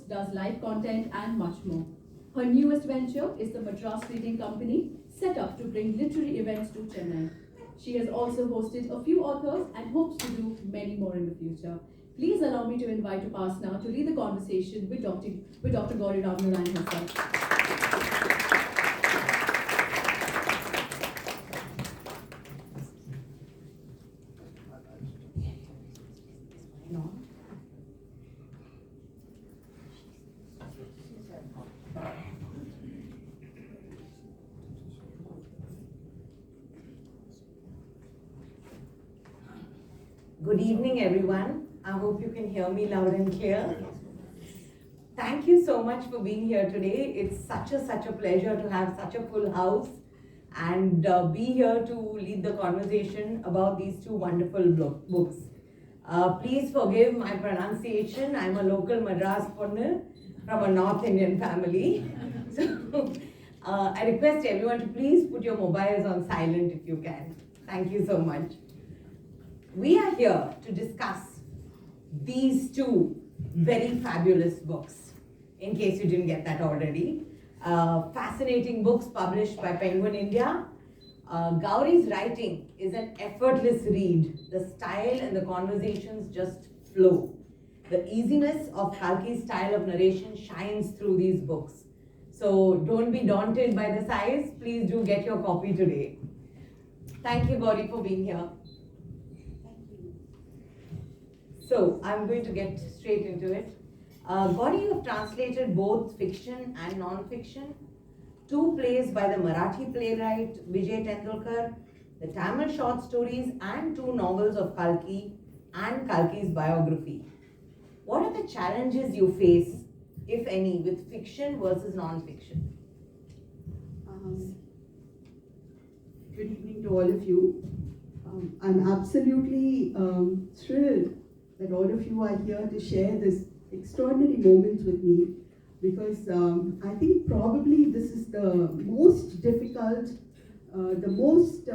does live content, and much more. Her newest venture is the Madras Reading Company, set up to bring literary events to Chennai. She has also hosted a few authors and hopes to do many more in the future. Please allow me to invite Upasana to lead the conversation with Dr. Gowri Ramnarayan herself. Good evening, everyone. I hope you can hear me loud and clear. Thank you so much for being here today. It's such a pleasure to have such a full house and be here to lead the conversation about these two wonderful books. Please forgive my pronunciation. I'm a local Madras Ponniyin from a North Indian family. So I request everyone to please put your mobiles on silent if you can. Thank you so much. We are here to discuss these two very fabulous books, in case you didn't get that already. Fascinating books published by Penguin India. Gowri's writing is an effortless read. The style and the conversations just flow. The easiness of Kalki's style of narration shines through these books. So don't be daunted by the size. Please do get your copy today. Thank you, Gowri, for being here. So I'm going to get straight into it. Gowri, you have translated both fiction and non-fiction, two plays by the Marathi playwright Vijay Tendulkar, the Tamil short stories, and two novels of Kalki and Kalki's biography. What are the challenges you face, if any, with fiction versus non-fiction? Good evening to all of you. I'm absolutely thrilled that all of you are here to share this extraordinary moment with me, because I think probably this is the most difficult, the most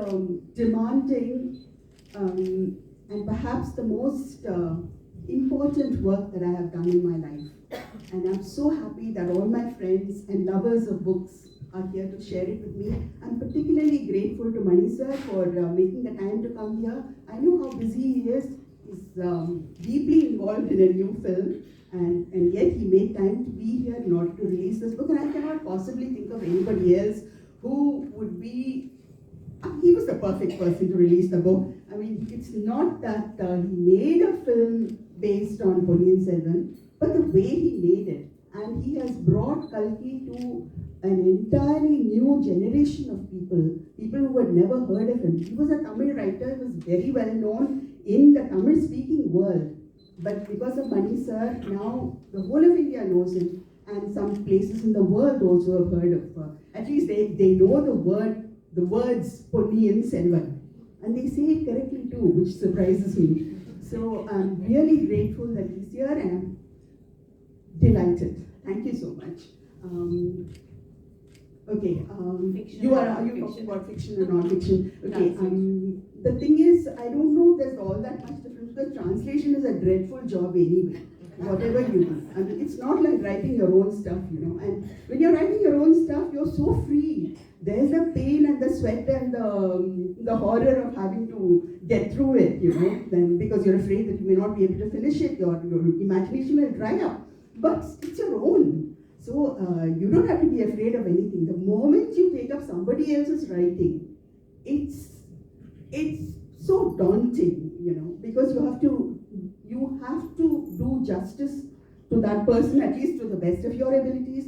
demanding, and perhaps the most important work that I have done in my life. And I'm so happy that all my friends and lovers of books are here to share it with me. I'm particularly grateful to Mani sir for making the time to come here. I know how busy he is. He's deeply involved in a new film, and yet he made time to be here in order to release this book. And I cannot possibly think of anybody else who would be. He was the perfect person to release the book. I mean, it's not that he made a film based on Ponniyin Selvan, but the way he made it. And he has brought Kalki to an entirely new generation of people who had never heard of him. He was a Tamil writer, he was very well known in the Tamil-speaking world. But because of Mani sir, now the whole of India knows him, and some places in the world also have heard of at least they know the words Ponniyin Selvan. And they say it correctly too, which surprises me. So I'm really grateful that he's here, and I'm delighted. Thank you so much. Okay, you are talking about fiction and non-fiction. Okay, the thing is, I don't know if there's all that much difference, because translation is a dreadful job anyway, whatever you do. I mean, it's not like writing your own stuff, you know. And when you're writing your own stuff, you're so free. There's the pain and the sweat and the horror of having to get through it, you know, then because you're afraid that you may not be able to finish it, your imagination will dry up. But it's your own. So you don't have to be afraid of anything. The moment you take up somebody else's writing, it's so daunting, you know, because you have to do justice to that person, at least to the best of your abilities.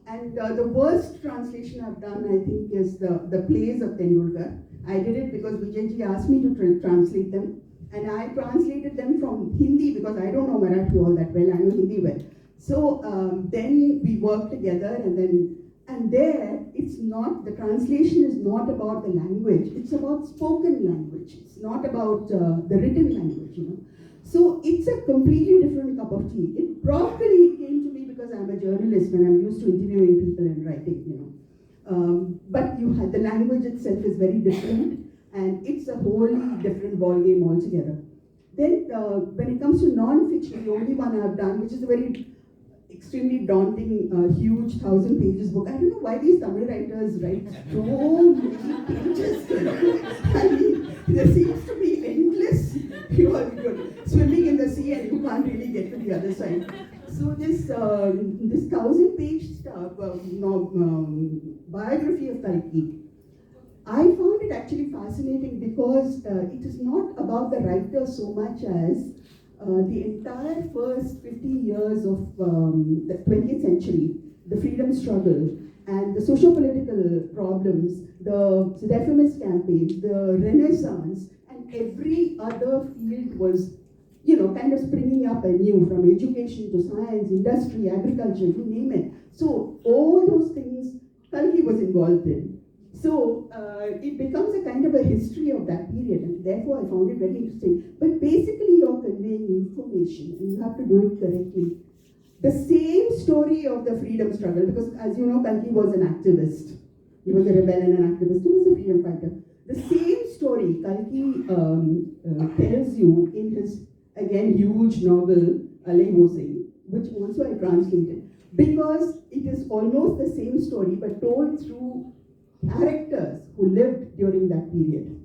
And the worst translation I've done, I think, is the plays of Tendulkar. I did it because Vijayji asked me to translate them, and I translated them from Hindi because I don't know Marathi all that well. I know Hindi well. So then we worked together, and there it's not, the translation is not about the language, it's about spoken language. It's not about the written language, you know. So it's a completely different cup of tea. It probably came to me because I'm a journalist and I'm used to interviewing people and writing, you know. But the language itself is very different, and it's a wholly different ballgame altogether. Then when it comes to non-fiction, the only one I've done, which is a very extremely daunting, huge 1,000 pages book. I don't know why these Tamil writers write so many pages. I mean, there seems to be endless. You are swimming in the sea and you can't really get to the other side. So this 1,000-page stuff, biography of Kalki, I found it actually fascinating because it is not about the writer so much as the entire first 50 years of the 20th century, the freedom struggle, and the socio-political problems, the reformist campaigns, the Renaissance, and every other field was, kind of springing up anew, from education to science, industry, agriculture, you name it. So all those things Kalki was involved in. So it becomes a kind of a history of that period, and therefore I found it very interesting. But basically you're conveying information, and you have to do it correctly. The same story of the freedom struggle, because as you know, Kalki was an activist. He was a rebel and an activist. He was a freedom fighter. The same story Kalki tells you in his, again, huge novel, Alai Mosai, which also I translated, because it is almost the same story, but told through characters who lived during that period.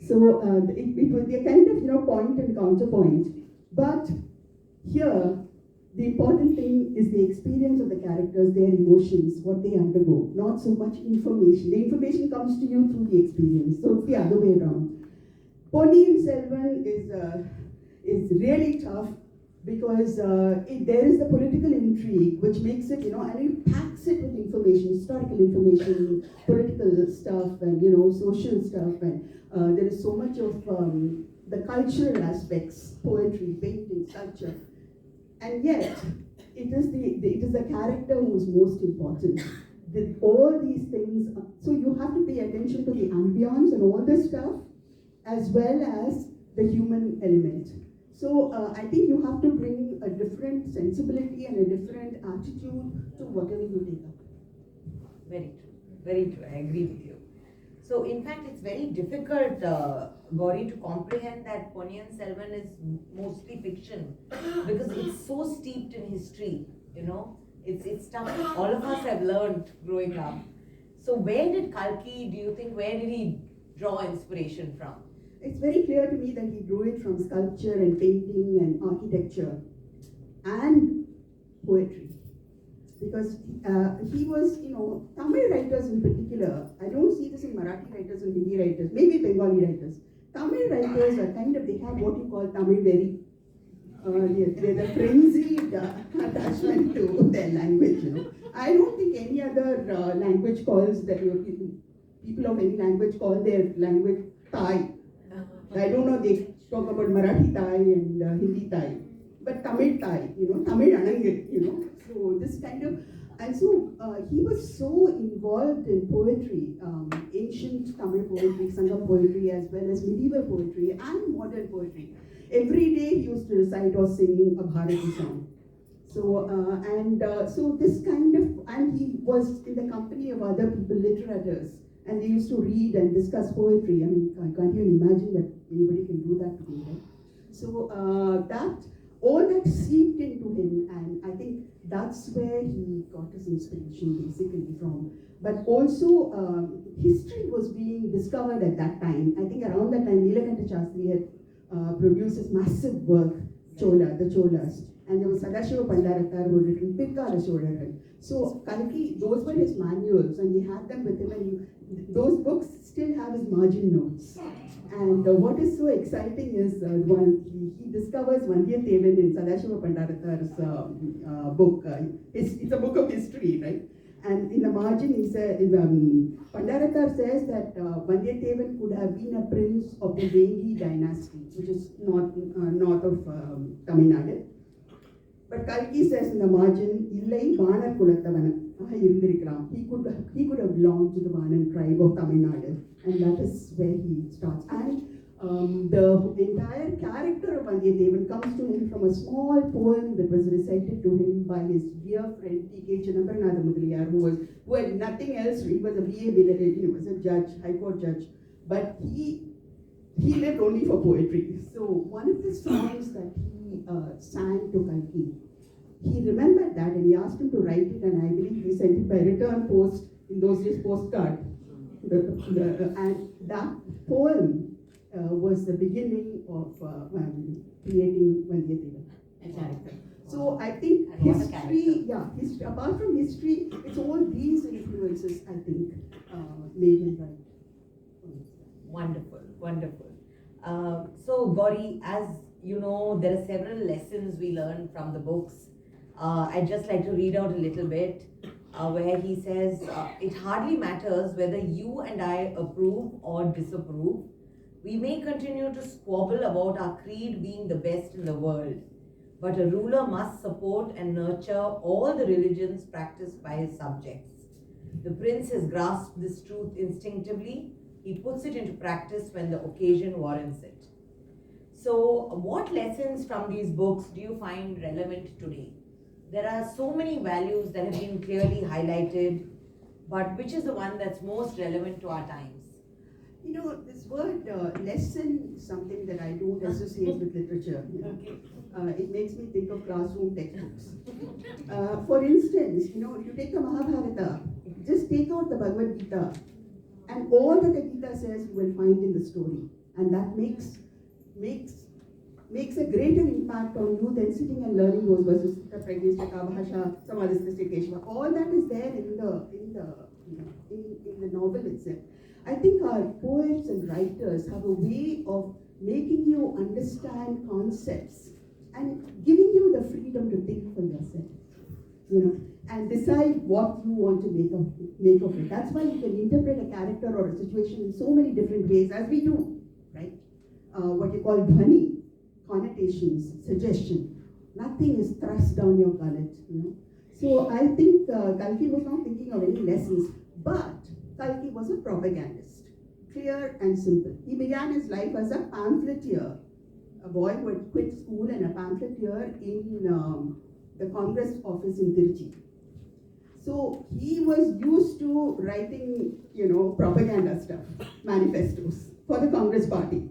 So it will be a kind of point and counterpoint. But here, the important thing is the experience of the characters, their emotions, what they undergo, not so much information. The information comes to you through the experience, so it's the other way around. Ponniyin Selvan is really tough because there is the political intrigue which makes it, and it packs it with information, historical information, political stuff, and social stuff, and there is so much of the cultural aspects, poetry, painting, sculpture, and yet it is the character who is most important. All these things, so you have to pay attention to the ambience and all this stuff, as well as the human element. So I think you have to bring a different sensibility and a different attitude to whatever you take up. Very true, very true. I agree with you. So in fact, it's very difficult, Gowri, to comprehend that Ponniyin Selvan is mostly fiction because it's so steeped in history. It's stuff all of us have learned growing up. So where did Kalki, do you think, where did he draw inspiration from? It's very clear to me that he drew it from sculpture and painting and architecture and poetry. Because he was, Tamil writers in particular, I don't see this in Marathi writers and Hindi writers, maybe Bengali writers. Tamil writers are they have what you call Tamil very, they're the frenzied attachment to their language, I don't think any other language calls, that people of any language call their language Thai. I don't know, they talk about Marathi Thai and Hindi Thai, but Tamil Thai, Tamil Anangil, so this kind of, and so he was so involved in poetry, ancient Tamil poetry, Sangam poetry, as well as medieval poetry and modern poetry. Every day he used to recite or sing a Bharati song. So, so this kind of, and he was in the company of other people, literators, and they used to read and discuss poetry. I mean, I can't even imagine that anybody can do that today, right? So all that seeped into him, and I think that's where he got his inspiration basically from. But also, history was being discovered at that time. I think around that time, Nilakanta Shastri had produced this massive work, the Cholas. And there was Sadashiva Pandaratar who had written Pirkala Cholargal. So Kalki, those were his manuals, and he had them with him, and those books still have his margin notes. And what is so exciting is he discovers Vandiyathevan in Sadashiva Pandaratar's book. It's a book of history, right? And in the margin, he said, Pandaratar says that Vandiyathevan could have been a prince of the Vengi dynasty, which is north of Tamil Nadu. But Kalki says in the margin, Illai Vanar Kulatavana. He could have belonged to the Vanan tribe of Tamil Nadu, and that is where he starts. And the entire character of Vandiyathevan comes to him from a small poem that was recited to him by his dear friend T.K. Chidambaranatha Mudaliyar, who had nothing else. He was a BA, he was a judge, High Court judge, but he lived only for poetry. So one of the songs that he sang to Kalki, he remembered at that and he asked him to write it, and I believe he sent it by return post, in those days postcard. And that poem was the beginning of creating Vandiyativan. Exactly. So I think And what a history, apart from history, it's all these influences, I think, made him write. Wonderful, wonderful. So Gowri, as you know, there are several lessons we learn from the books. I'd just like to read out a little bit where he says, it hardly matters whether you and I approve or disapprove. We may continue to squabble about our creed being the best in the world, but a ruler must support and nurture all the religions practiced by his subjects. The prince has grasped this truth instinctively. He puts it into practice when the occasion warrants it. So, what lessons from these books do you find relevant today? There are so many values that have been clearly highlighted, but which is the one that's most relevant to our times? You know, this word lesson is something that I don't associate with literature. You know? Okay. It makes me think of classroom textbooks. For instance, you know, you take the Mahabharata, just take out the Bhagavad Gita, and all that the Gita says you will find in the story. And that makes a greater impact on you than sitting and learning those verses. All that is there in the novel itself. I think our poets and writers have a way of making you understand concepts and giving you the freedom to think for yourself, you know, and decide what you want to make of it. That's why you can interpret a character or a situation in so many different ways, as we do, right? What you call dhani, connotations, suggestion. Nothing is thrust down your gullet, you know. So I think Kalki was not thinking of any lessons, but Kalki was a propagandist, clear and simple. He began his life as a pamphleteer, a boy who had quit school and a pamphleteer in the Congress office in Tirchi. So he was used to writing, you know, propaganda stuff, manifestos for the Congress party.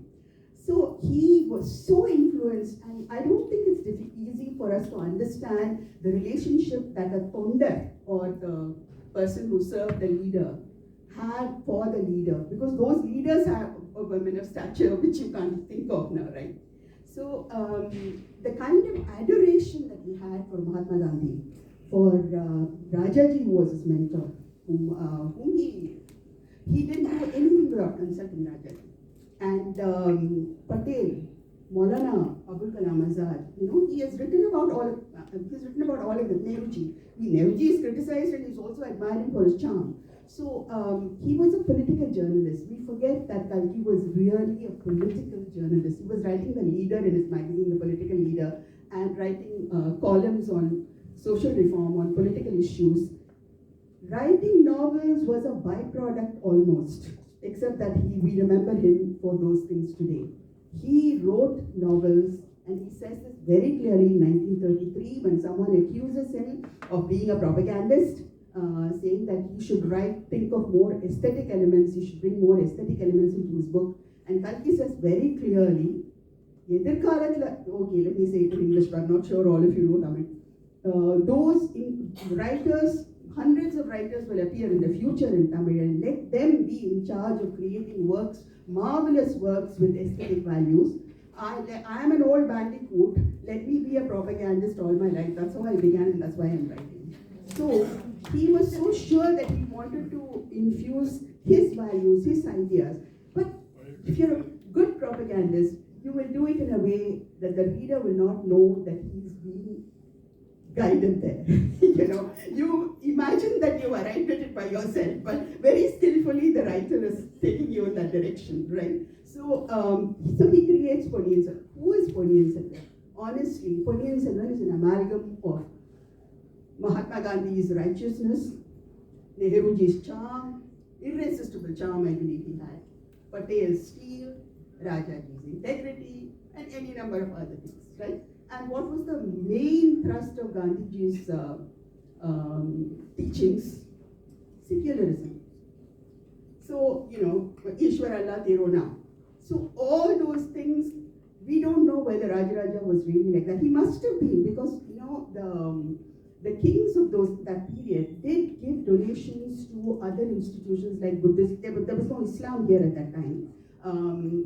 So he was so influenced, and I don't think it's easy for us to understand the relationship that a tonder, or the person who served the leader, had for the leader, because those leaders have women of stature which you can't think of now, right? So the kind of adoration that he had for Mahatma Gandhi, for Rajaji, who was his mentor, whom he didn't do anything without consulting Rajaji, and Patel, Maulana Abul Kalam Azad, you know, he has written about all of them. Nehruji is criticized, and he's also admired him for his charm. So he was a political journalist. We forget that Kalki was really a political journalist. He was writing the leader in his magazine, The Political Leader, and writing columns on social reform, on political issues. Writing novels was a byproduct almost, except that we remember him for those things today. He wrote novels, and he says this very clearly in 1933 when someone accuses him of being a propagandist, saying that he should think of more aesthetic elements, he should bring more aesthetic elements into his book. And Kalki says very clearly, okay, let me say it in English, but I'm not sure all of you know Tamil. Writers, hundreds of writers will appear in the future in Tamil, and let them be in charge of creating works, marvelous works with aesthetic values. I am an old bandicoot, let me be a propagandist all my life. That's how I began, and that's why I'm writing. So he was so sure that he wanted to infuse his values, his ideas. But if you're a good propagandist, you will do it in a way that the reader will not know that he's being guided there. You know, you imagine that you arrived at it by yourself, but very skillfully the writer is taking you in that direction, right? So, so he creates Ponniyin Selvan. Who is Ponniyin Selvan? Honestly, Ponniyin Selvan is an amalgam of Mahatma Gandhi's righteousness, Nehruji's charm, irresistible charm I believe he had, Patel's steel, Rajaji's integrity, and any number of other things, right? And what was the main thrust of Gandhiji's teachings? Secularism. So, you know, Ishwar Allah Tero Naam. So all those things, we don't know whether Rajaraja was really like that. He must have been, because, you know, the kings of that period did give donations to other institutions like Buddhist. There was no Islam here at that time,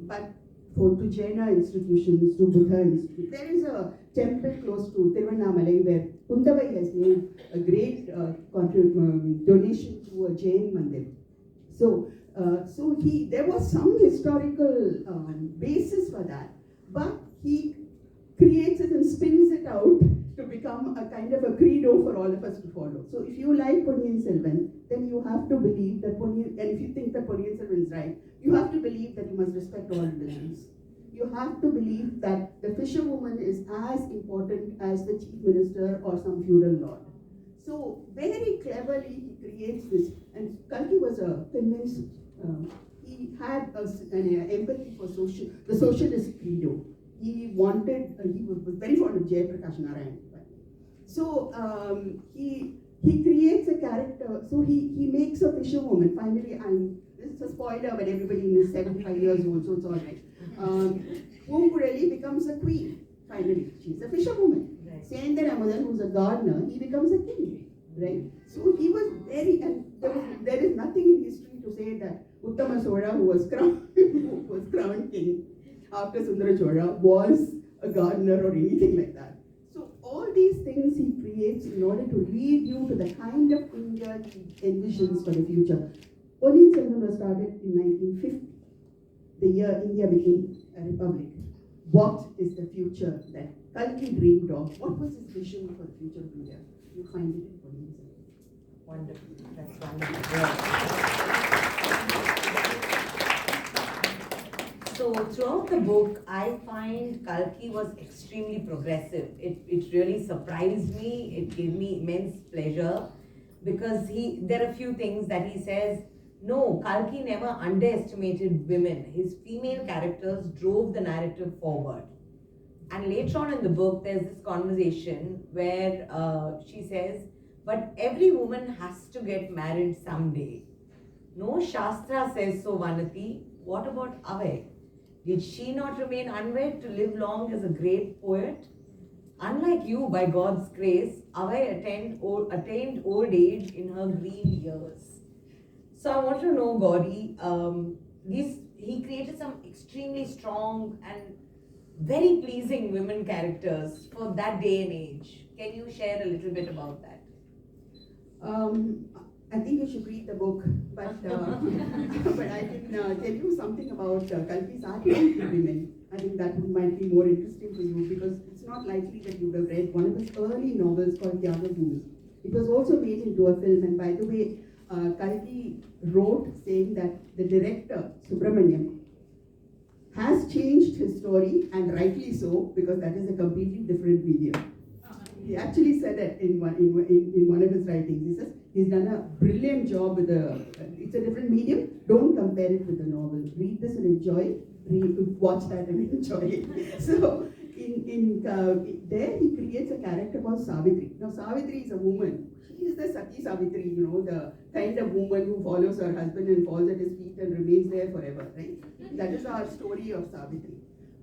but to Jaina institutions, to Buddha institutions. There is a temple close to Tiruvannamalai where Kundavai has made a great donation to a Jain mandir. So there was some historical basis for that, but he creates it and spins it out to become a kind of a credo for all of us to follow. So if you like Ponniyin Selvan, then you have to believe that Ponniyin, and if you think that Ponniyin Selvan is right, you have to believe that you must respect all religions. You have to believe that the fisherwoman is as important as the chief minister or some feudal lord. So very cleverly he creates this, and Kalki was convinced, he had an empathy for the socialist credo. He was very fond of Jayaprakash Narayan. So he creates a character, so he makes a fisherwoman, finally, and this is a spoiler, but everybody is 75 years old, so it's all right. Who really becomes a queen, finally. She's a fisherwoman. Right. Sendra Ramadan, who's a gardener, he becomes a king, right? So he was very, and there is nothing in history to say that Uttama Chola, who was crowned king after Sundara Chola, was a gardener or anything like that. So all these things he creates in order to lead you to the kind of India he envisions for the future. Ponniyin Selvan was started in 1950, the year India became a republic. What is the future that Kalki dreamed of? What was his vision for the future of India? You find it in Ponniyin Selvan. Wonderful. That's wonderful. So throughout the book, I find Kalki was extremely progressive. It really surprised me. It gave me immense pleasure because there are a few things that he says. No, Kalki never underestimated women. His female characters drove the narrative forward. And later on in the book, there's this conversation where she says, but every woman has to get married someday. No Shastra says so, Vanati. What about Avai? Did she not remain unwed to live long as a great poet? Unlike you, by God's grace, Avai attained old age in her green years. So I want to know, Gowri, he created some extremely strong and very pleasing women characters for that day and age. Can you share a little bit about that? I think you should read the book, but but I can tell you something about Kalki's art with women. I think that might be more interesting for you because it's not likely that you would have read one of his early novels called Tyaga Bhumi. It was also made into a film, and by the way, Kalki wrote saying that the director, Subramaniam, has changed his story, and rightly so, because that is a completely different medium. He actually said that in one of his writings. He says he's done a brilliant job with it's a different medium. Don't compare it with the novel. Read this and enjoy. Watch that and enjoy it. So there he creates a character called Savitri. Now Savitri is a woman. She is the Sati Savitri, the kind of woman who follows her husband and falls at his feet and remains there forever, right? That is our story of Savitri.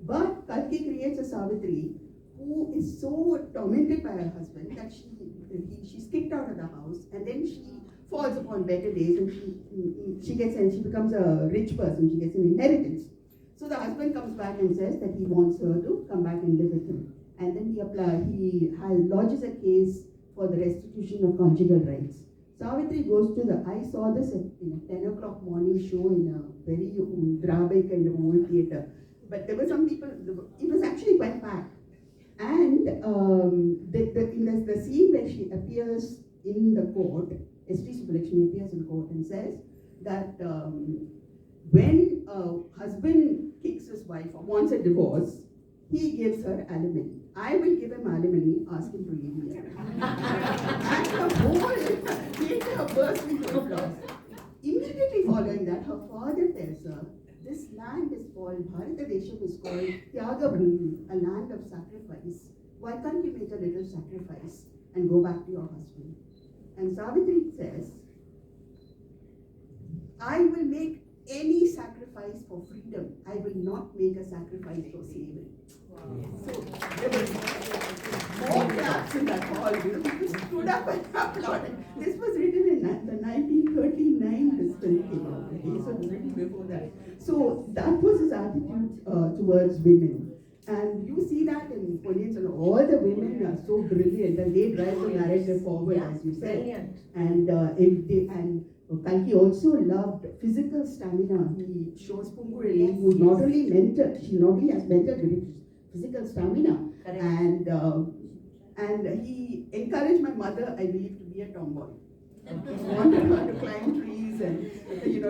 But Kalki creates a Savitri who is so tormented by her husband that she's kicked out of the house, and then she falls upon better days, and she becomes a rich person. She gets an inheritance. So the husband comes back and says that he wants her to come back and live with him, and then he lodges a case for the restitution of conjugal rights. Savitri goes to I saw this in a 10 o'clock morning show in a very Drabai kind of old theatre, but there were some people. It was actually quite packed. And in the scene where she appears in the court, S.T. Subbulakshmi appears in court and says that when a husband kicks his wife or wants a divorce, he gives her alimony. I will give him alimony, ask him to leave me. And the whole theatre burst into applause. Immediately following that, her father tells her, this land is called, Bharatadesham is called Tyaga Bhumi, a land of sacrifice. Why can't you make a little sacrifice and go back to your husband? And Savitri says, I will make any sacrifice for freedom. I will not make a sacrifice for slavery. So there was more claps in that hall. People stood up and applauded. This was written in the 1939. This film came out. Okay? So it was written before that. So that was his attitude towards women. And you see that in Ponniyin, so all the women are so brilliant and they drive the narrative forward, as you said. Brilliant. And Kalki also loved physical stamina. He shows Pungurali, who not only mentored, she not only has mentored physical stamina. Correct. And he encouraged my mother, I believe, to be a tomboy. He wanted her to climb trees and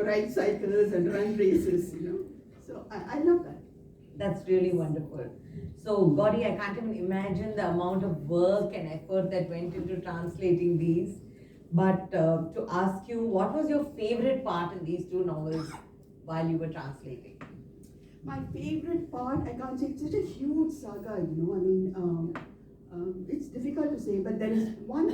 ride cycles and run races. So I love that. That's really wonderful. So, Gowri, I can't even imagine the amount of work and effort that went into translating these. But to ask you, what was your favorite part in these two novels while you were translating? My favorite part, I can't say, it's such a huge saga, I mean, it's difficult to say, but there is one,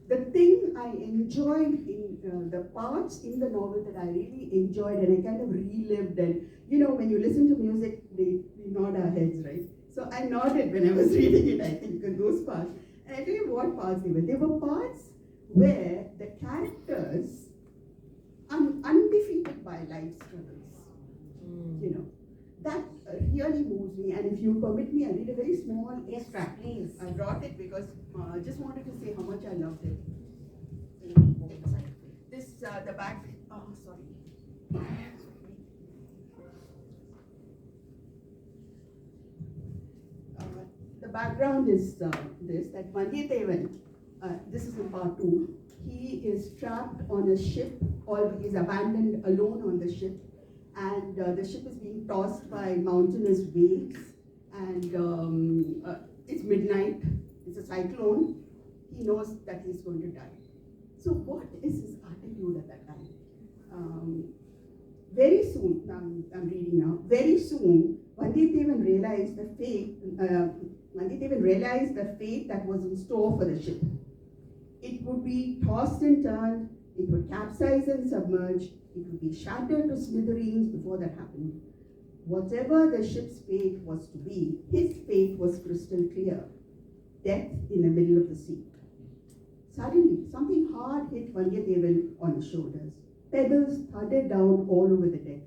the thing I enjoyed in the parts in the novel that I really enjoyed and I kind of relived, and when you listen to music, we nod our heads, right? So I nodded when I was reading it, I think, in those parts. And I tell you what parts they were. They were parts where the characters are undefeated by life struggles. That really moves me. And if you permit me, I'll read a very small extract. Please. I brought it because I just wanted to say how much I loved it. This, the back, oh, sorry. The background is this, that Vandiyathevan, this is in part 2, he is trapped on a ship, or he is abandoned alone on the ship, and the ship is being tossed by mountainous waves, and it's midnight, it's a cyclone, he knows that he's going to die. So what is his attitude at that time? Very soon, I'm reading now, very soon, Vandiyathevan realized the fate that was in store for the ship. It would be tossed and turned, it would capsize and submerge, it would be shattered to smithereens before that happened. Whatever the ship's fate was to be, his fate was crystal clear. Death in the middle of the sea. Suddenly, something hard hit Vandiyathevan on his shoulders. Pebbles thudded down all over the deck.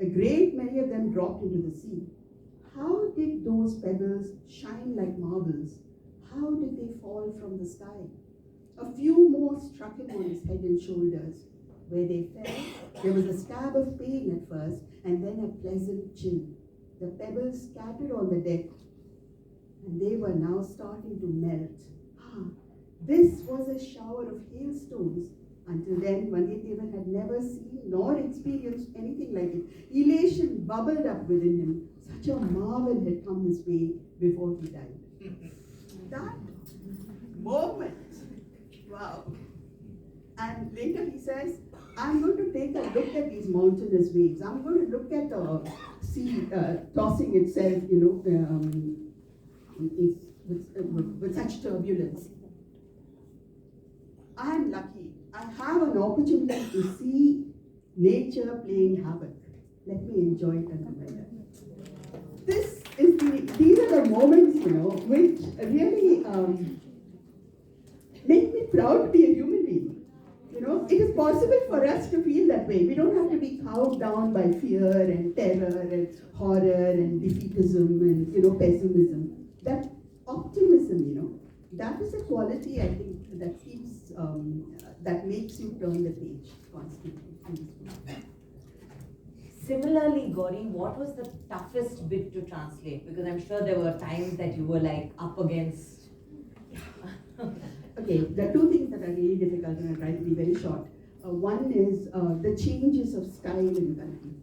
A great many of them dropped into the sea. How did those pebbles shine like marbles? How did they fall from the sky? A few more struck him on his head and shoulders. Where they fell, there was a stab of pain at first, and then a pleasant chill. The pebbles scattered on the deck, and they were now starting to melt. This was a shower of hailstones. Until then, Vandiyathevan had never seen nor experienced anything like it. Elation bubbled up within him. Such a marvel had come his way before he died. That moment, wow. And later he says, I'm going to take a look at these mountainous waves. I'm going to look at the sea tossing itself, with such turbulence. I'm lucky. I have an opportunity to see nature playing havoc. Let me enjoy it and remember. These are the moments, which really make me proud to be a human being. It is possible for us to feel that way. We don't have to be cowed down by fear and terror and horror and defeatism and pessimism. That optimism, that is a quality I think that keeps that makes you turn the page constantly. Similarly, Gowri, what was the toughest bit to translate? Because I'm sure there were times that you were like up against. Okay, there are two things that are really difficult, and I'll try to be very short. One is the changes of style in country.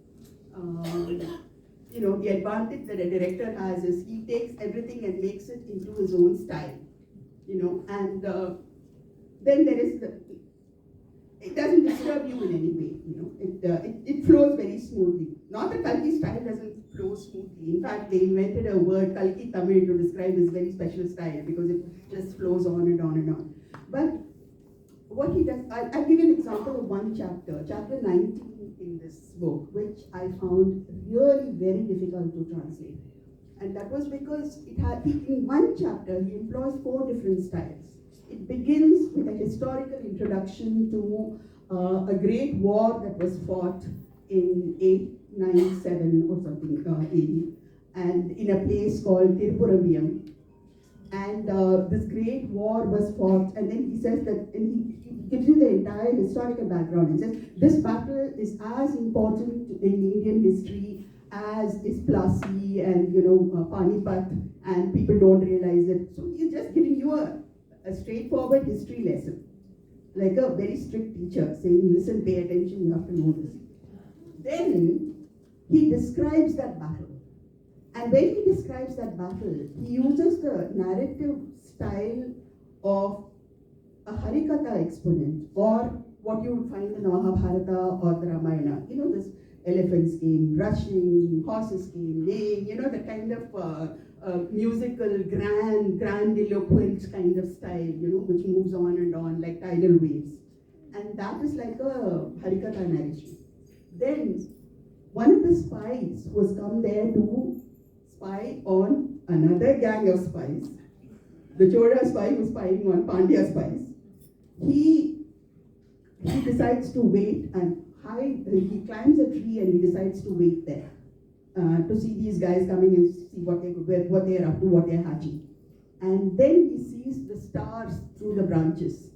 The advantage that a director has is he takes everything and makes it into his own style. And then there is it doesn't disturb you in any way. It flows very smoothly. Not that Kalki's style doesn't flow smoothly. In fact, they invented a word, Kalki Tamil, to describe his very special style because it just flows on and on and on. But what he does, I'll give you an example of one chapter, chapter 19 in this book, which I found really very difficult to translate. And that was because in one chapter, he employs 4 different styles. It begins with a historical introduction to a great war that was fought in 897 or something AD, and in a place called Tirupurambiyam. And this great war was fought, and then he says that, and he gives you the entire historical background. He says this battle is as important in Indian history as is Plassey and Panipat, and people don't realize it. So he's just giving you a straightforward history lesson, like a very strict teacher saying, listen, pay attention, you have to know this. Then he describes that battle. And when he describes that battle, he uses the narrative style of a Harikatha exponent, or what you would find in the Mahabharata or the Ramayana. This elephants came rushing, horses came neighing, the kind of musical, grandiloquent kind of style, which moves on and on like tidal waves. And that is like a Harikatha narration. Then one of the spies who has come there to spy on another gang of spies, the Chola spy who's spying on Pandya spies, he decides to wait and hide. He climbs a tree and he decides to wait there to see these guys coming and see what they're up to, what they're hatching. And then he sees the stars through the branches.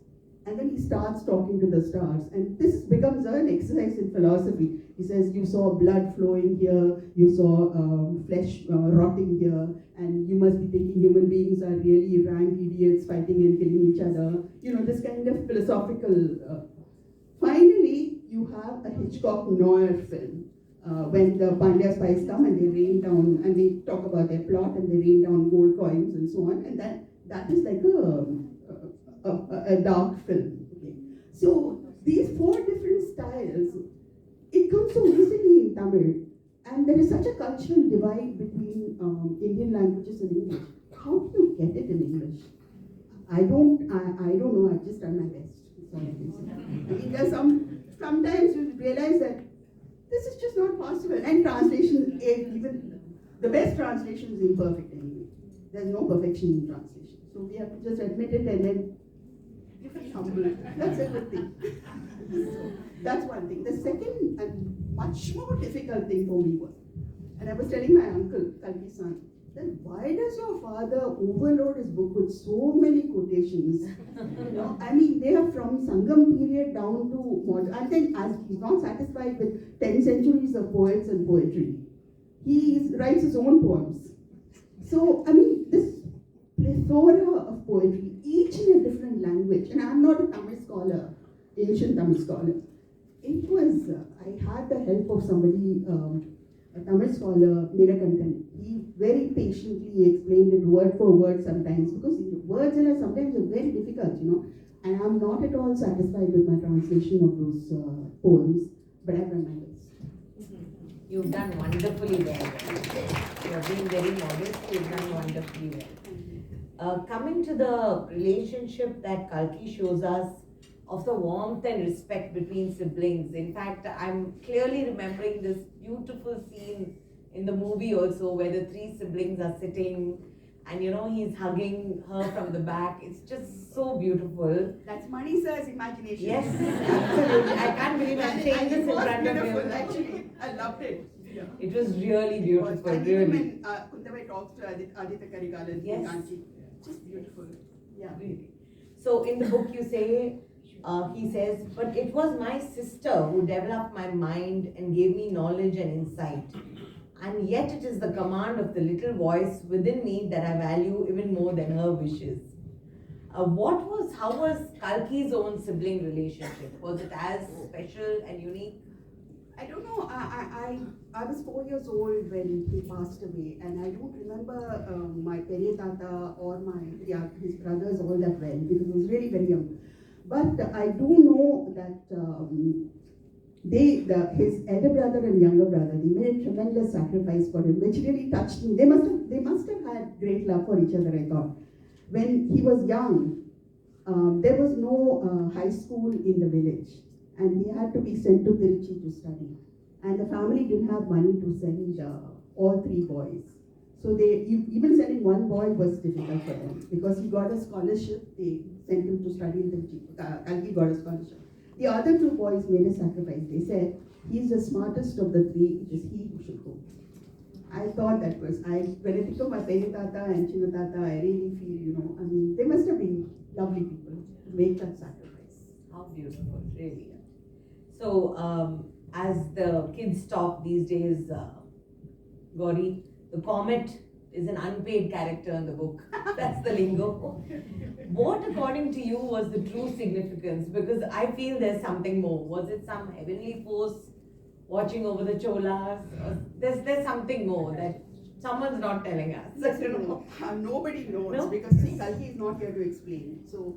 And then he starts talking to the stars. And this becomes an exercise in philosophy. He says, you saw blood flowing here, you saw flesh rotting here, and you must be thinking human beings are really rank idiots fighting and killing each other. This kind of philosophical. Finally, you have a Hitchcock noir film. When the Pandya spies come and they rain down, and they talk about their plot, and they rain down gold coins and so on. And that is like a dark film. Okay. So these 4 different styles, it comes so easily in Tamil, and there is such a cultural divide between Indian languages and English. How do you get it in English? I don't know. I've just done my best. Sorry, I mean, there's sometimes you realize that this is just not possible. And translation, even the best translation is imperfect anyway. There's no perfection in translation. So we have to just admit it and then be humble. That's a good thing. So that's one thing. The second and much more difficult thing for me was, and I was telling my uncle, Kalki-san, then why does your father overload his book with so many quotations? I mean, they are from Sangam period down to modern. And then, as he's not satisfied with 10 centuries of poets and poetry, he writes his own poems. So, I mean, this plethora of poetry, each in a different language, and I'm not a Tamil scholar, ancient Tamil scholar. It was, I had the help of somebody, a Tamil scholar, Neelakantan. He very patiently explained it word for word sometimes, because words are sometimes very difficult, and I'm not at all satisfied with my translation of those poems, but I've done my best. You've done wonderfully well. You're being very modest, you've done wonderfully well. Coming to the relationship that Kalki shows us of the warmth and respect between siblings. In fact, I'm clearly remembering this beautiful scene in the movie also, where the 3 siblings are sitting and he's hugging her from the back. It's just so beautiful. That's Mani sir's imagination. Yes, absolutely. I can't believe I'm saying this in front of you. Actually, I loved it. Yeah. It was really beautiful, and really. When Kundavai talks to Aditya Karigalan, Yes. Just beautiful. Yeah. Really. So in the book you say, he says, but it was my sister who developed my mind and gave me knowledge and insight. And yet it is the command of the little voice within me that I value even more than her wishes. How was Kalki's own sibling relationship? Was it as special and unique? I don't know. I was 4 years old when he passed away, and I don't remember my Periya Tata or his brothers all that well, because I was really very young. But I do know that his elder brother and younger brother, they made a tremendous sacrifice for him, which really touched me. They must have had great love for each other, I thought. When he was young, there was no high school in the village, and he had to be sent to Tiruchi to study. And the family didn't have money to send all 3 boys. So even sending one boy was difficult for them because he got a scholarship. They sent him to study in the Kalki got a scholarship. The other two boys made a sacrifice. They said, he's the smartest of the three, it is he who should go. I thought that was, when I think of my Tata and Tata, I really feel, they must have been lovely people to make that sacrifice. How beautiful, really. So, as the kids talk these days, Gowri, the comet is an unpaid character in the book. That's the lingo. What, according to you, was the true significance? Because I feel there's something more. Was it some heavenly force watching over the cholas? There's something more that someone's not telling us. Nobody knows, no? Because Kalki is not here to explain. So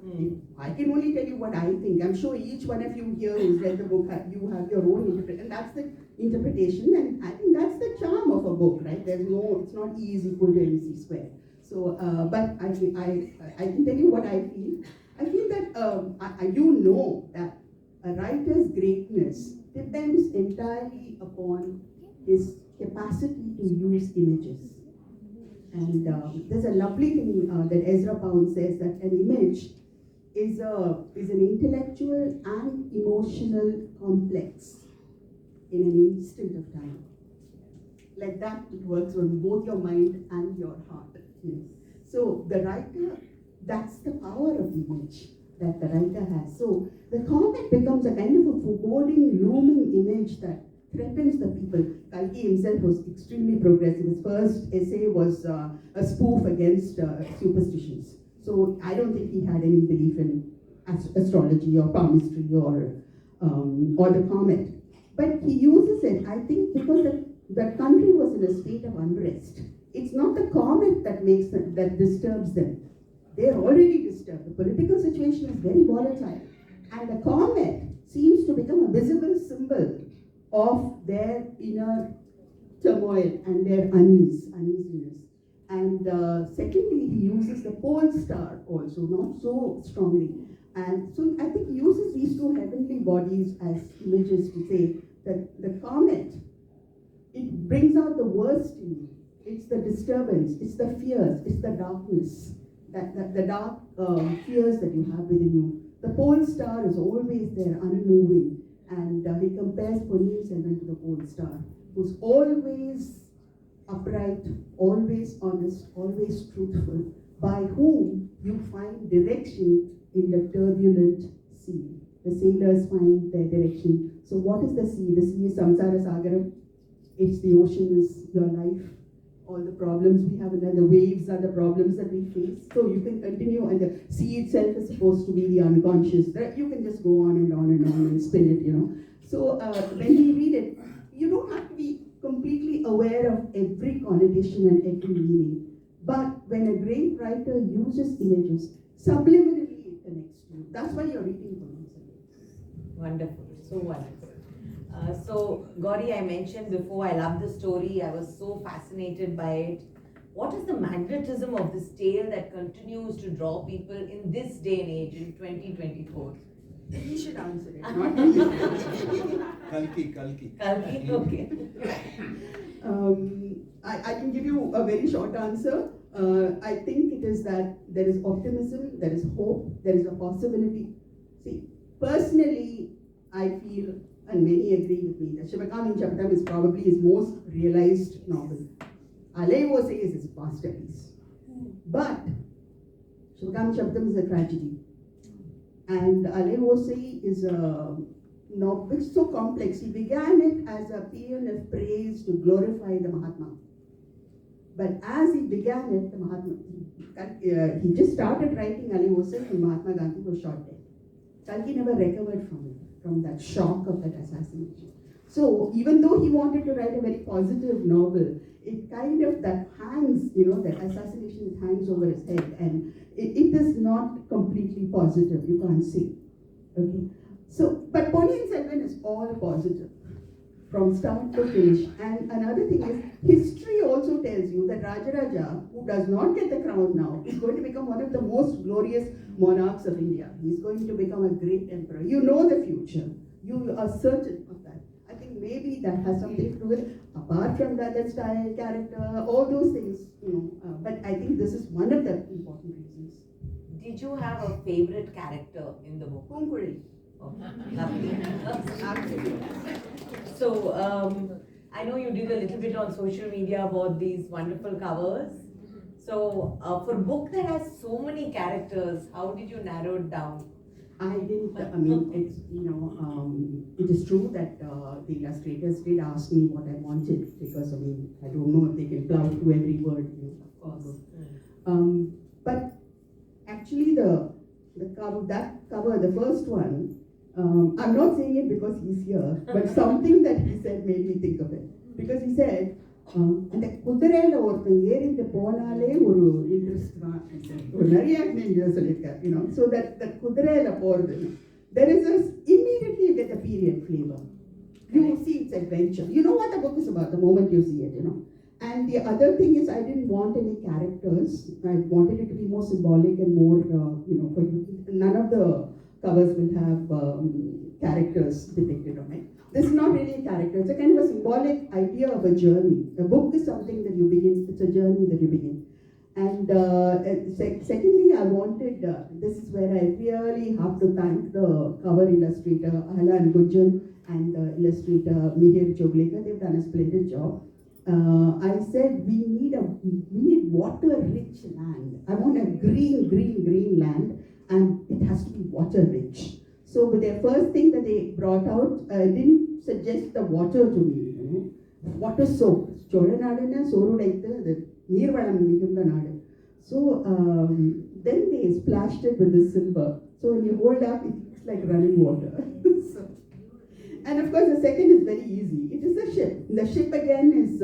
I can only tell you what I think. I'm sure each one of you here who's read the book, you have your own interpretation, and that's the interpretation, and I think that's the charm of a book, right? It's not E is equal to MC squared. So, but I can tell you what I feel. I feel that that a writer's greatness depends entirely upon his capacity to use images. And there's a lovely thing that Ezra Pound says, that an image is an intellectual and emotional complex in an instant of time. Like that, it works on both your mind and your heart. So the writer, that's the power of image that the writer has. So the comet becomes a kind of a foreboding, looming image that threatens the people. Kalki himself was extremely progressive. His first essay was a spoof against superstitions. So I don't think he had any belief in astrology or palmistry or the comet. But he uses it, I think, because the country was in a state of unrest. It's not the comet that disturbs them. They are already disturbed. The political situation is very volatile. And the comet seems to become a visible symbol of their inner turmoil and their uneasiness. And secondly, he uses the pole star also, not so strongly. And so I think he uses these two heavenly bodies as images to say that the comet, it brings out the worst in you. It's the disturbance, it's the fears, it's the darkness, the dark fears that you have within you. The pole star is always there, unmoving. And he compares Ponniyin to the pole star, who's always upright, always honest, always truthful, by whom you find direction in the turbulent sea. The sailors find their direction. So what is the sea? The sea is Samsara Sagaram. It's the ocean is your life. All the problems we have, and then the waves are the problems that we face. So you can continue, and the sea itself is supposed to be the unconscious. You can just go on and on and on and spin it, So when we read it, you don't have to be completely aware of every connotation and every meaning. But when a great writer uses images, subliminally it connects to you. That's why you're reading Ponniyin. Wonderful, so wonderful. So, Gowri, I mentioned before, I love the story. I was so fascinated by it. What is the magnetism of this tale that continues to draw people in this day and age, in 2024? He should answer it, not me. Kalki. Kalki, okay. I can give you a very short answer. I think it is that there is optimism, there is hope, there is a possibility. See, personally, I feel, and many agree with me, that Shivakam Chaptam is probably his most realized novel. Alai is his masterpiece. But Shivakam Chaptam is a tragedy. And Alai is a novel which is so complex. He began it as a paean of praise to glorify the Mahatma. But as he began it, the Mahatma, he just started writing Alai and Mahatma Gandhi was shot dead. Kalki never recovered from it, from that shock of that assassination. So even though he wanted to write a very positive novel, it kind of that hangs, that assassination hangs over his head, and it is not completely positive, you can't see. Okay. So, but Ponniyin Selvan is all positive, from start to finish. And another thing is, history also tells you that Rajaraja, who does not get the crown now, is going to become one of the most glorious monarchs of India. He's going to become a great emperor. You know the future. You are certain of that. I think think maybe that has something to do with, apart from that style, character, all those things, but I think this is one of the important reasons. Did you have a favorite character in the book? Kunguri. Oh, lovely. Absolutely. So, I know you did a little bit on social media about these wonderful covers. So, for a book that has so many characters, how did you narrow it down? I didn't, it's, it is true that the illustrators did ask me what I wanted, because, I don't know if they can plow through every word, Of course. But actually the cover, the first one, I'm not saying it because he's here, but something that he said made me think of it. Because he said, அந்த குதிரையில ஒருத்தன் ஏறிட்டு போனாலே ஒரு interest தான் ஒரு நிறைய சொல்லியிருக்காரு so that குதிரையில போறது there is this immediately you get the period flavor. You see it's adventure. You know what the book is about the moment you see it, And the other thing is I didn't want any characters. I wanted it to be more symbolic and more, for none of the covers will have characters depicted on it. This is not really a character, it's a kind of a symbolic idea of a journey. A book is something that you begin, it's a journey that you begin. And secondly, I wanted, this is where I really have to thank the cover illustrator, Ahalan Gujjan, and the illustrator, Mihir Joglekar. They've done a splendid job. I said, we need water-rich land. I want a green land, and it has to be water-rich. So with their first thing that they brought out, didn't suggest the water to me, Water soap. Cholanadana sorudaithu the neervalam migunda naadu. So then they splashed it with the silver. So when you hold up, it looks like running water. And of course the second is very easy. It is the ship. The ship again is,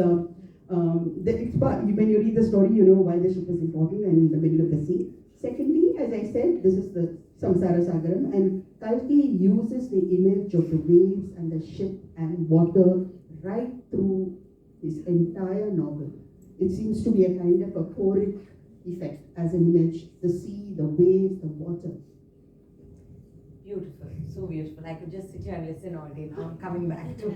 when you read the story, you know why the ship is important and in the middle of the sea. Secondly, as I said, this is the Samsara Sagaram, and Kalki uses the image of the waves and the ship and water right through his entire novel. It seems to be a kind of a choric effect as an image, the sea, the waves, the water. Beautiful, so beautiful. I could just sit here and listen all day. Now I'm coming back to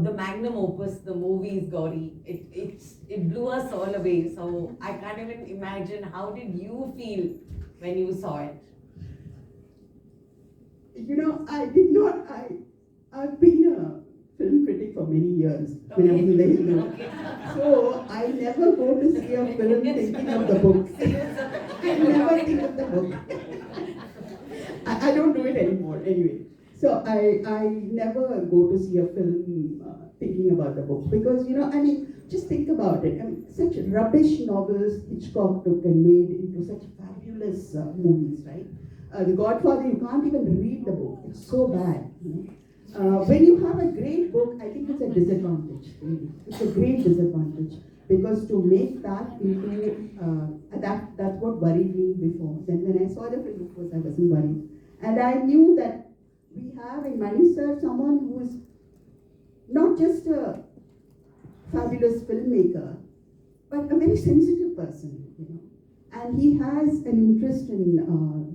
the magnum opus, the movies, Gowri. It blew us all away. So I can't even imagine, how did you feel when you saw it? I've been a film critic for many years when I was in the Hindu. So I never go to see a film thinking of the book. I never think of the book. I don't do it anymore anyway. So I never go to see a film thinking about the book, because just think about it. Such rubbish novels Hitchcock took and made into such fabulous movies, right? The Godfather, you can't even read the book. It's so bad. When you have a great book, I think it's a disadvantage. Really. It's a great disadvantage, because to make that into that's what worried me before. Then when I saw the film, of course, I wasn't worried, and I knew that we have in Mani sir someone who is not just a fabulous filmmaker, but a very sensitive person, and he has an interest in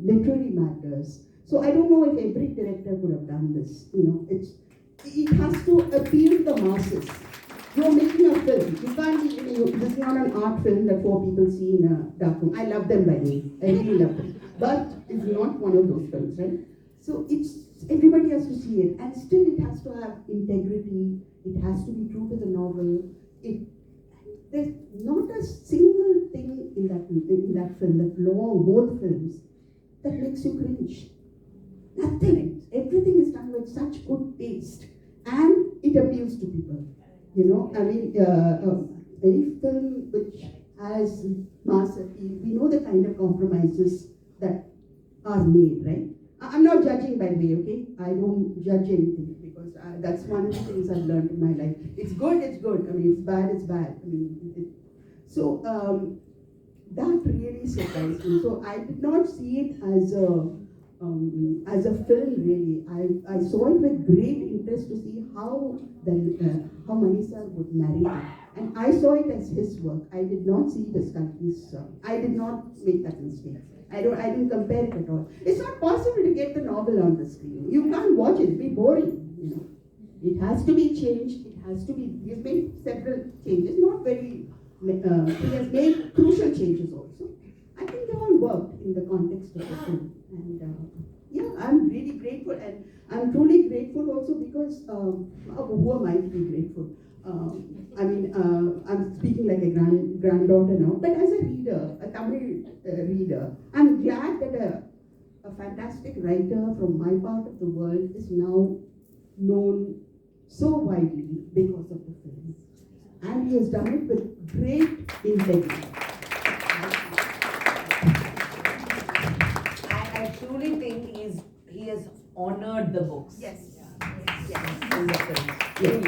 literary matters. So I don't know if every director could have done this. It has to appeal to the masses. You're making a film. You can't be, this is not an art film that 4 people see in a dark room. I love them, by the way. I really love them. But it's not one of those films, right? So everybody has to see it, and still it has to have integrity. It has to be true to the novel. There's not a single thing in that film, that long, both films, that makes you cringe. Nothing. Everything is done with such good taste, and it appeals to people. Any film which has mass appeal, we know the kind of compromises that are made, right? I'm not judging, by the way, okay? I don't judge anything, because that's one of the things I've learned in my life. It's good, it's good. It's bad, it's bad. That really surprised me. So I did not see it as a film, really. I saw it with great interest to see how Mani sir would narrate it. And I saw it as his work. I did not see it as Kalki's. I did not make that mistake. I didn't compare it at all. It's not possible to get the novel on the screen. You can't watch it. It'd be boring, It has to be changed. It has to be. We've made several changes, not very. He has made crucial changes also. I think they all worked in the context of the film, and yeah, I'm really grateful, and I'm truly grateful also because who am I to be grateful? I'm speaking like a granddaughter now, but as a reader, a Tamil reader, I'm glad that a fantastic writer from my part of the world is now known so widely because of the film. And he has done it with great integrity. I truly think he has honored the books. Yes. In the film. Yes.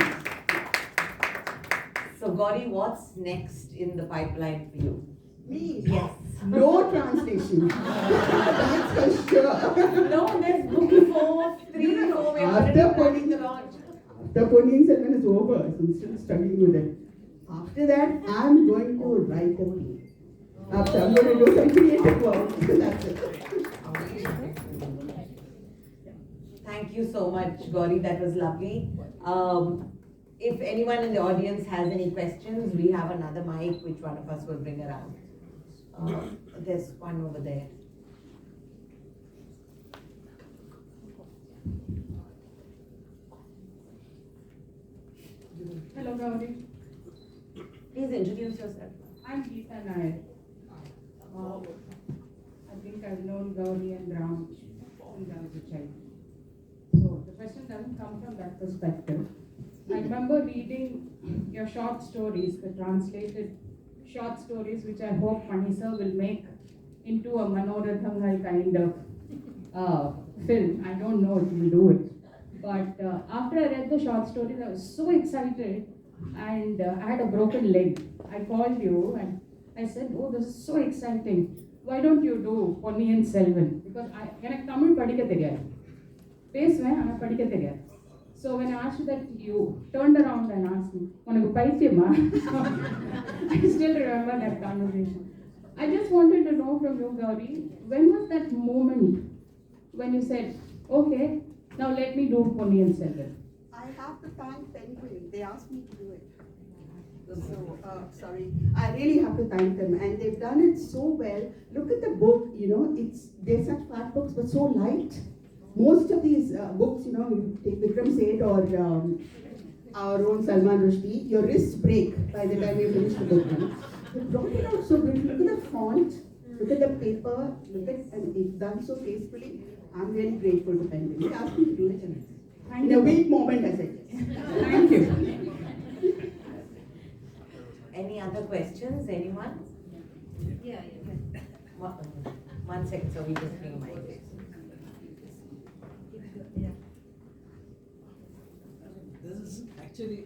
So Gowri, what's next in the pipeline for you? Me? Yes. No translation. That's for sure. No, there's book 4, 3, 4. We're already planning the launch. The Ponniyin Selvan is over, so I'm still struggling with it. After that, I'm going to write a play. After I'm going to do some creative work. That's it. Thank you so much, Gowri. That was lovely. If anyone in the audience has any questions, we have another mic which one of us will bring around. There's one over there. Hello, Gowri. Please introduce yourself. I'm Geeta Nair. I think I've known Gowri and Ram since I was a child. So the question doesn't come from that perspective. I remember reading your short stories, the translated short stories, which I hope Pani sir will make into a Manorathangal kind of film. I don't know if he will do it. But after I read the short stories, I was so excited, and I had a broken leg. I called you and I said, oh, this is so exciting. Why don't you do Ponniyin Selvan? Because எனக்கு தமிழ் படிக்க தெரியாது. பேசுவேன் ஆனா படிக்க தெரியாது. So when I asked you that, you turned around and asked me, உனக்கு பைத்தியமா? I still remember that conversation. I just wanted to know from you, Gowri, when was that moment when you said, okay, now let me do Ponniyin Selvan? I have to thank Penguin. They asked me to do it. So, sorry. I really have to thank them. And they've done it so well. Look at the book, they're such fat books, but so light. Most of these books, you take Vikram Seth or our own Salman Rushdie, your wrists break by the time you finish the book. They brought it out so beautifully. Look at the font, look at the paper, and it's done so tastefully. I'm really grateful to Penguin. They asked me to do it in a weak moment, I said yes. Thank you. Any other questions? Anyone? Yeah. One second, so we just bring my mic. This is actually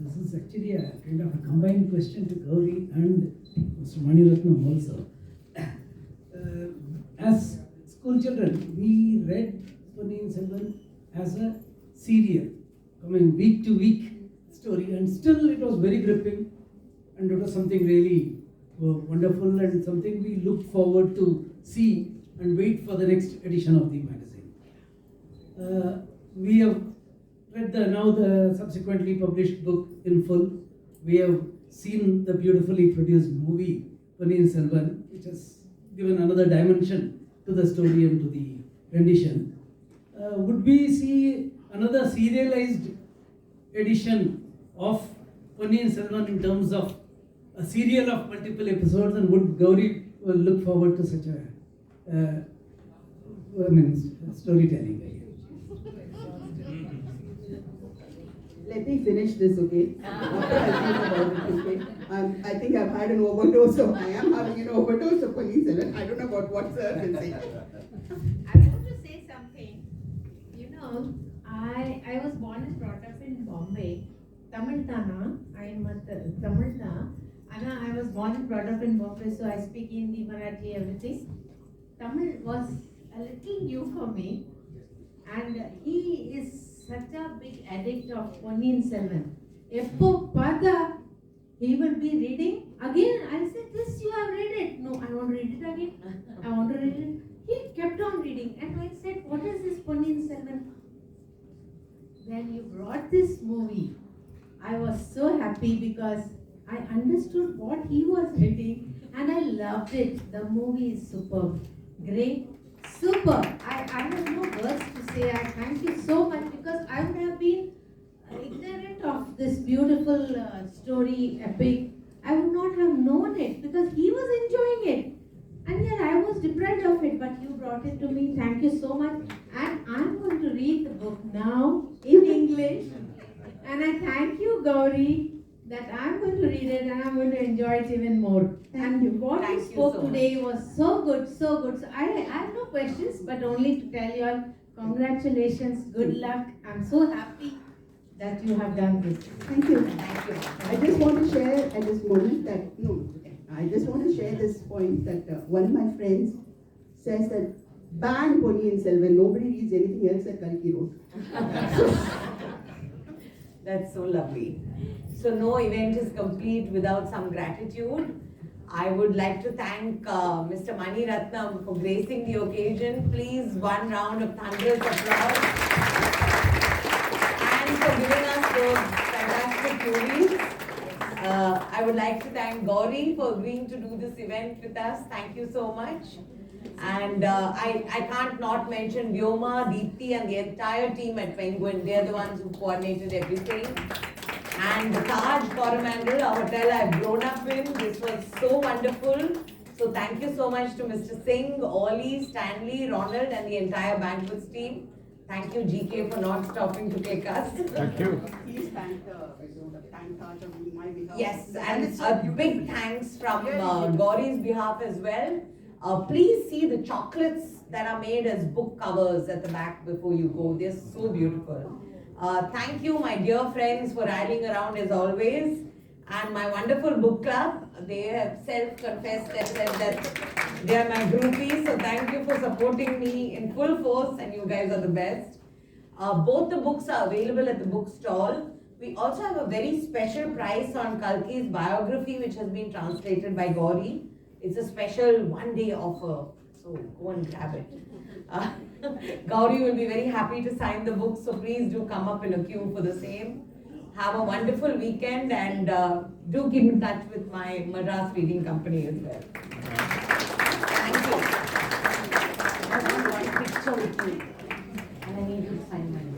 this is actually a kind of a combined question to Gowri and Mr. Ratnam also. As school children, we read Ponniyin Selvan as a serial, coming week to week story, and still it was very gripping, and it was something really wonderful and something we look forward to see and wait for the next edition of the magazine. We have read the subsequently published book in full. We have seen the beautifully produced movie Ponniyin Selvan, which has given another dimension to the story and to the rendition. Would we see another serialized edition of Ponniyin Selvan in terms of a serial of multiple episodes, and would Gowri look forward to such a storytelling? Let me finish this, okay? Okay? I think I've had an overdose, so I am having an overdose of Ponniyin Selvan. I don't know about what sir can say. I want to say something. I was born and brought up in Bombay. Tamil Tana, I am Tamil Tana. I was born and brought up in Bombay, so I speak Hindi, Marathi, everything. Tamil was a little new for me, and he is such a big addict of Ponniyin Selvan. Eppo Pada, he will be reading again. I said, this you have read it. No, I want to read it again. I want to read it. He kept on reading, and I said, what is this Ponniyin Selvan? When you brought this movie, I was so happy because I understood what he was reading and I loved it. The movie is superb, great, superb. I have no words to say. I thank you so much because I would have been ignorant of this beautiful story, epic. I would not have known it because he was enjoying it. And yet I was deprived of it, but you brought it to me. Thank you so much. And I'm going to read the book now in English. And I thank you, Gowri, that I'm going to read it and I'm going to enjoy it even more. Thank you. What Thank you you spoke so today was so good, so good. So I have no questions, but only to tell you all, congratulations, good luck. I'm so happy that you have done this. Thank you. Thank you. I just want to share at this moment that, I just want to share this point that one of my friends says that ban Ponniyin Selvan, nobody reads anything else that Kalki wrote. That's so lovely. So no event is complete without some gratitude. I would like to thank Mr. Mani Ratnam for gracing the occasion. Please, one round of thunderous applause. And for giving us those fantastic movies. I would like to thank Gowri for agreeing to do this event with us. Thank you so much. And I can't not mention Vyoma, Deepthi and the entire team at Penguin. They're the ones who coordinated everything. And the Taj Coromandel, a hotel I've grown up in. This was so wonderful. So thank you so much to Mr. Singh, Ollie, Stanley, Ronald and the entire banquets team. Thank you GK for not stopping to click us. Thank you. Please thank Taj on my behalf. Yes, and a big thanks from Gowri's behalf as well. Please see the chocolates that are made as book covers at the back before you go. They're so beautiful. Thank you, my dear friends, for rallying around as always. And my wonderful book club, they have self-confessed that they are my groupies. So thank you for supporting me in full force and you guys are the best. Both the books are available at the bookstall. We also have a very special price on Kalki's biography which has been translated by Gowri. It's a special one-day offer, so go and grab it. Gowri will be very happy to sign the book, so please do come up in a queue for the same. Have a wonderful weekend and do keep in touch with my Madras Reading Company as well. Thank you. I want one picture with you and I need you to sign my name.